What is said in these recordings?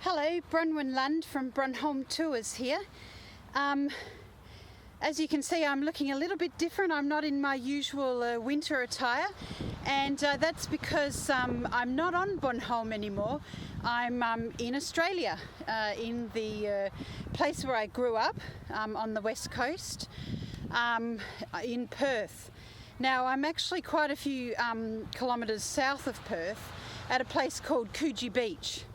Hello, Bronwynlund from BronHolm Tours here. As you can see, I'm looking a little bit different. I'm not in my usual winter attire, and that's because I'm not on Bornholm anymore. I'm in Australia, in the place where I grew up, on the west coast, in Perth. Now, I'm actually quite a few kilometres south of Perth at a place called Coogee Beach.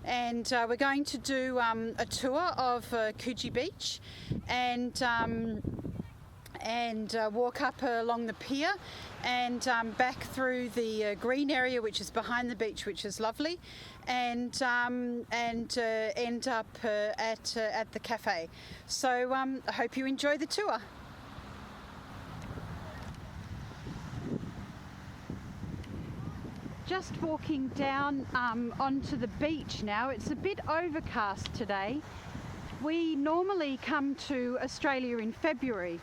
And we're going to do a tour of Coogee Beach and walk up along the pier and back through the green area, which is behind the beach, which is lovely, and end up at the cafe. So I hope you enjoy the tour. Just walking down onto the beach now. It's a bit overcast today. We normally come to Australia in February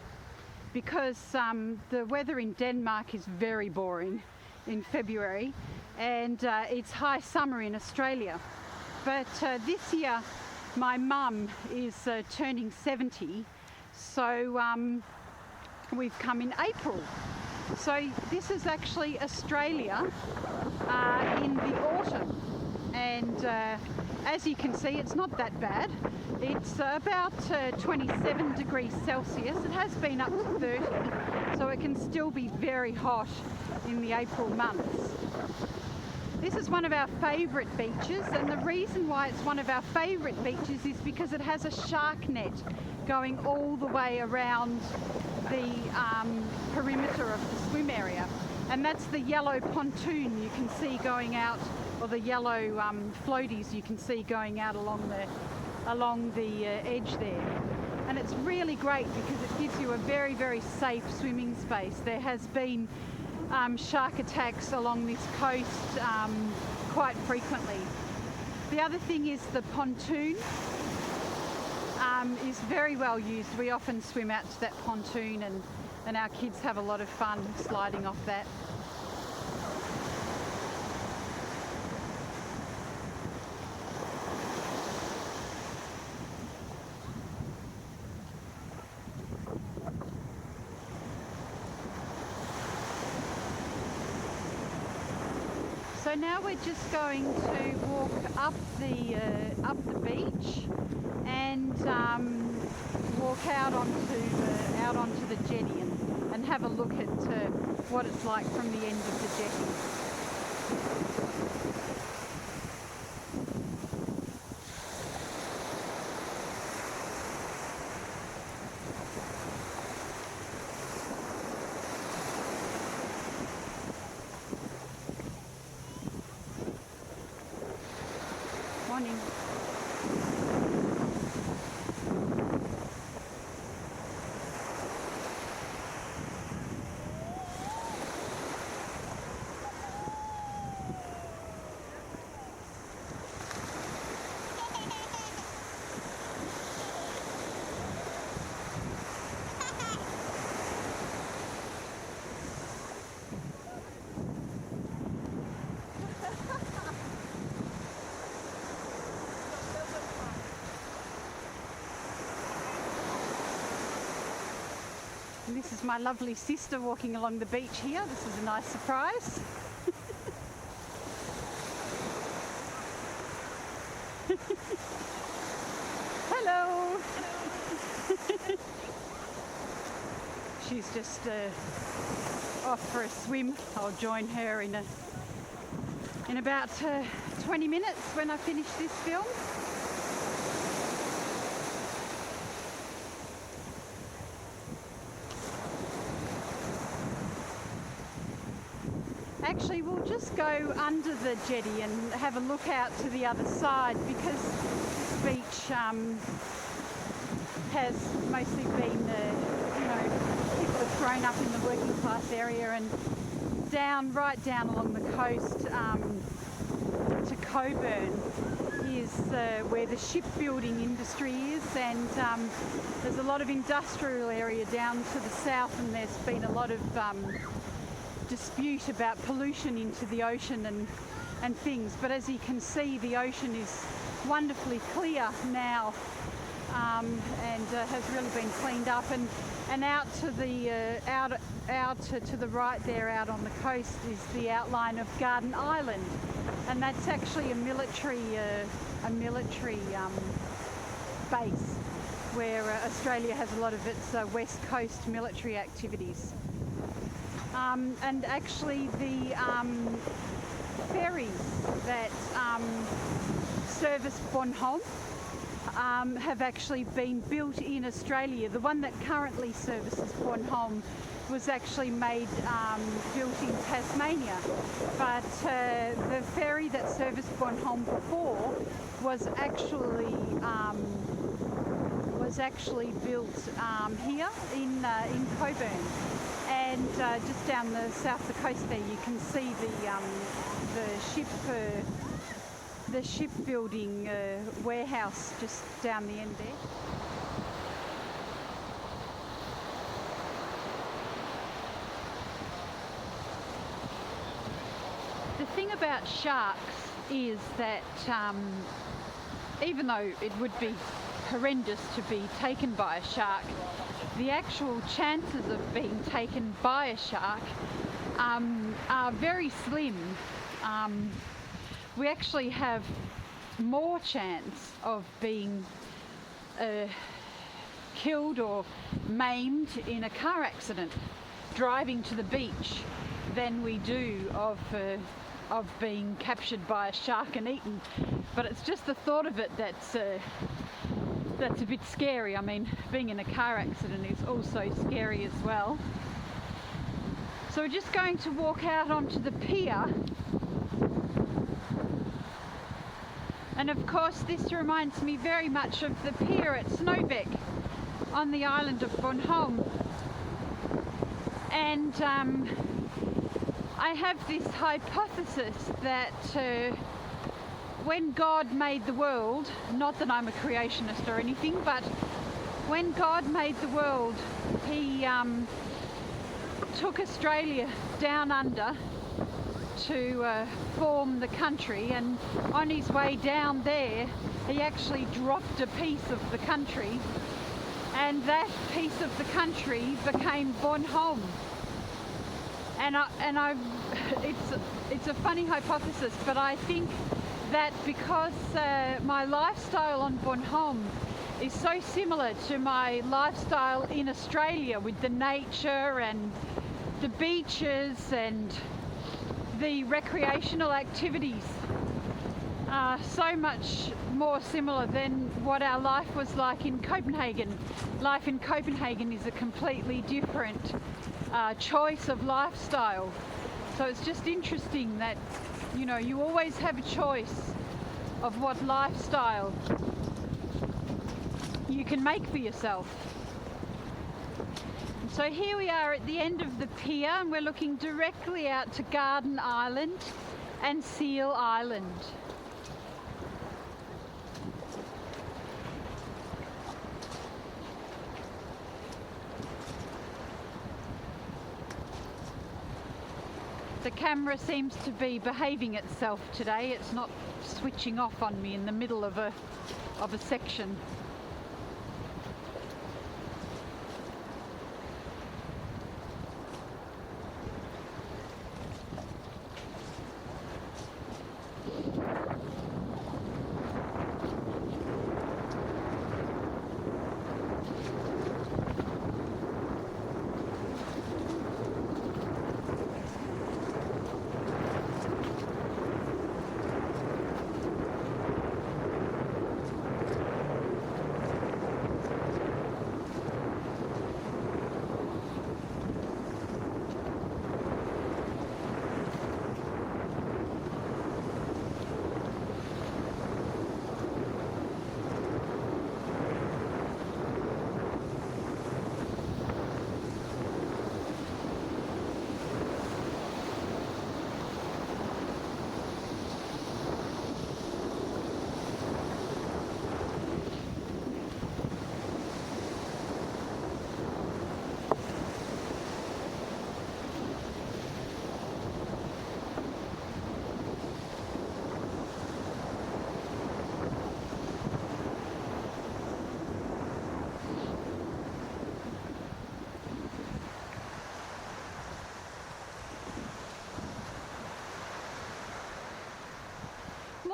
because the weather in Denmark is very boring in February, and it's high summer in Australia. But this year my mum is turning 70, so we've come in April. So this is actually Australia in the autumn, and as you can see, it's not that bad. It's about 27 degrees Celsius. It has been up to 30, so it can still be very hot in the April months. This is one of our favourite beaches, and the reason why it's one of our favourite beaches is because it has a shark net going all the way around the perimeter of the swim area, and that's the yellow pontoon you can see going out, or the yellow floaties you can see going out along the edge there. And it's really great because it gives you a very, very safe swimming space. There has been shark attacks along this coast quite frequently. The other thing is the pontoon is very well used. We often swim out to that pontoon, and our kids have a lot of fun sliding off that. So now we're just going to walk up the beach and walk out onto the jetty and have a look at what it's like from the end of the jetty. Morning. And this is my lovely sister walking along the beach here. This is a nice surprise. Hello. She's just off for a swim. I'll join her in about 20 minutes when I finish this film. Actually, we'll just go under the jetty and have a look out to the other side, because this beach has mostly been, people have grown up in the working class area, and right down along the coast to Coburn is where the shipbuilding industry is, and there's a lot of industrial area down to the south, and there's been a lot of dispute about pollution into the ocean and things. But as you can see, the ocean is wonderfully clear now, and has really been cleaned up. And out to the to the right there, out on the coast, is the outline of Garden Island, and that's actually a military base where Australia has a lot of its west coast military activities. And actually the ferries that service Bornholm have actually been built in Australia. The one that currently services Bornholm was actually built in Tasmania, but the ferry that serviced Bornholm before was actually built here in Coburn, and just down the south of the coast there you can see the shipbuilding warehouse just down the end there. The thing about sharks is that even though it would be horrendous to be taken by a shark, the actual chances of being taken by a shark are very slim. We actually have more chance of being killed or maimed in a car accident driving to the beach than we do of being captured by a shark and eaten. But it's just the thought of it that's a bit scary. I mean, being in a car accident is also scary as well. So we're just going to walk out onto the pier. And of course this reminds me very much of the pier at Snowbeck on the island of Bornholm. And I have this hypothesis that when God made the world, not that I'm a creationist or anything, but when God made the world, he took Australia down under to form the country, and on his way down there he actually dropped a piece of the country, and that piece of the country became Bornholm. And it's a funny hypothesis, but I think that because my lifestyle on Bornholm is so similar to my lifestyle in Australia, with the nature and the beaches and the recreational activities, are so much more similar than what our life was like in Copenhagen. Life in Copenhagen is a completely different choice of lifestyle. So it's just interesting that, you know, you always have a choice of what lifestyle you can make for yourself. And so here we are at the end of the pier, and we're looking directly out to Garden Island and Seal Island. The camera seems to be behaving itself today. It's not switching off on me in the middle of a section.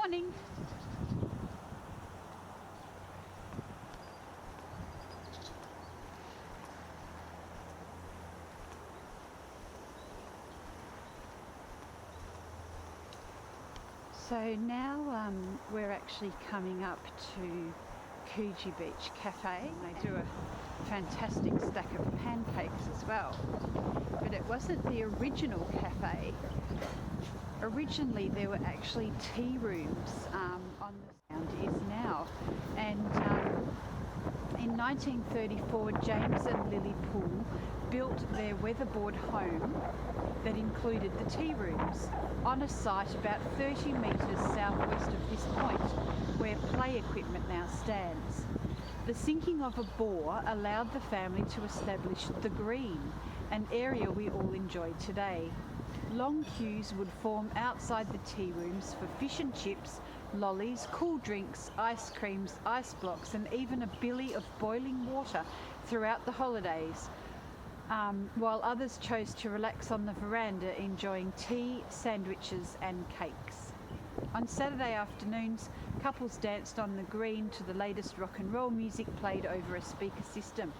morning. So now we're actually coming up to Coogee Beach Cafe. They do a fantastic stack of pancakes as well. But it wasn't the original cafe. Originally there were actually tea rooms on the sound is now. And in 1934 James and Lily Poole built their weatherboard home that included the tea rooms on a site about 30 metres southwest of this point where play equipment now stands. The sinking of a bore allowed the family to establish the Green, an area we all enjoy today. Long queues would form outside the tea rooms for fish and chips, lollies, cool drinks, ice creams, ice blocks and even a billy of boiling water throughout the holidays. While others chose to relax on the veranda enjoying tea, sandwiches and cakes. On Saturday afternoons, couples danced on the Green to the latest rock and roll music played over a speaker system.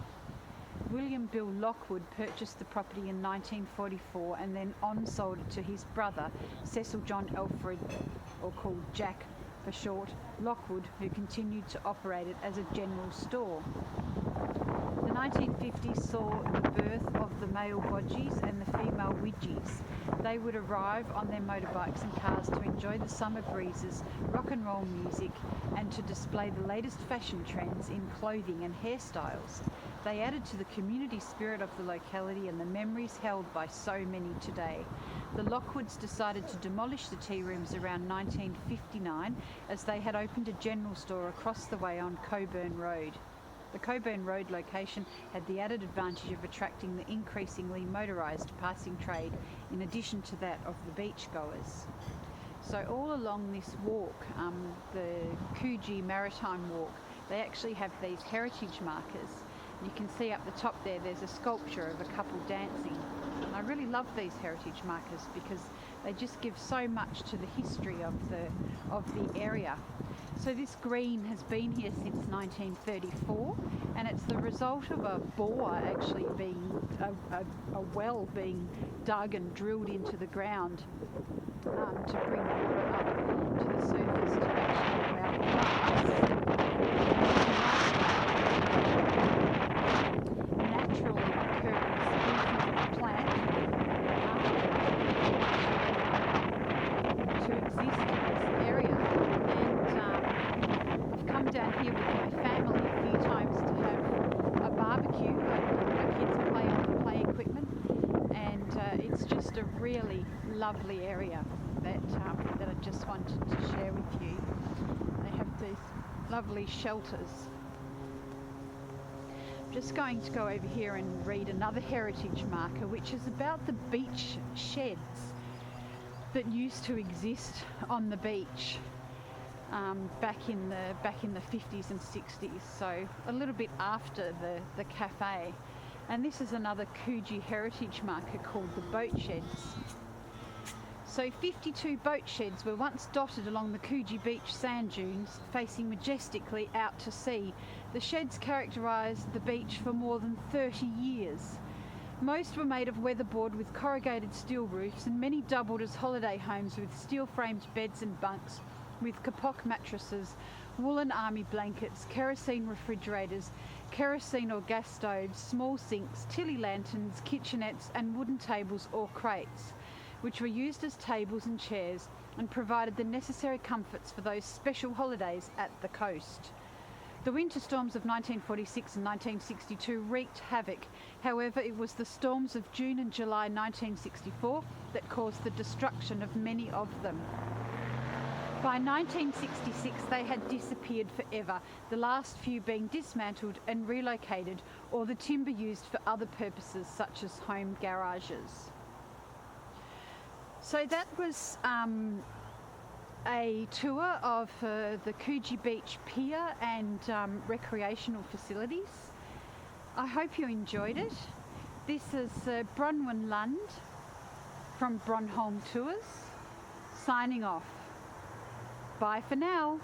William Bill Lockwood purchased the property in 1944 and then on-sold it to his brother, Cecil John Alfred, or called Jack for short, Lockwood, who continued to operate it as a general store. The 1950s saw the birth of the male bodgies and the female widgies. They would arrive on their motorbikes and cars to enjoy the summer breezes, rock and roll music, and to display the latest fashion trends in clothing and hairstyles. They added to the community spirit of the locality and the memories held by so many today. The Lockwoods decided to demolish the tea rooms around 1959 as they had opened a general store across the way on Coburn Road. The Coburn Road location had the added advantage of attracting the increasingly motorised passing trade in addition to that of the beachgoers. So all along this walk, the Coogee Maritime Walk, they actually have these heritage markers. You can see up the top there's a sculpture of a couple dancing. And I really love these heritage markers because they just give so much to the history of the area. So this Green has been here since 1934 and it's the result of a bore actually being, a well being dug and drilled into the ground to bring water up to the surface to actually allow plants naturally occurring species of plant to exist in this area. I've come down here with my family a few times to have a barbecue. My kids play on the play equipment, and it's just a really lovely area that I just wanted to share with you. They have these lovely shelters. I'm just going to go over here and read another heritage marker, which is about the beach sheds that used to exist on the beach. Back in the 50s and 60s, so a little bit after the cafe. And this is another Coogee heritage marker called the boat sheds. So 52 boat sheds were once dotted along the Coogee Beach sand dunes, facing majestically out to sea. The sheds characterised the beach for more than 30 years. Most were made of weatherboard with corrugated steel roofs, and many doubled as holiday homes with steel-framed beds and bunks, with kapok mattresses, woolen army blankets, kerosene refrigerators, kerosene or gas stoves, small sinks, tilly lanterns, kitchenettes and wooden tables or crates, which were used as tables and chairs and provided the necessary comforts for those special holidays at the coast. The winter storms of 1946 and 1962 wreaked havoc. However, it was the storms of June and July 1964 that caused the destruction of many of them. By 1966 they had disappeared forever, the last few being dismantled and relocated, or the timber used for other purposes such as home garages. So that was a tour of the Coogee Beach Pier and recreational facilities. I hope you enjoyed it. This is Bronwynlund from BronHolm Tours, signing off. Bye for now.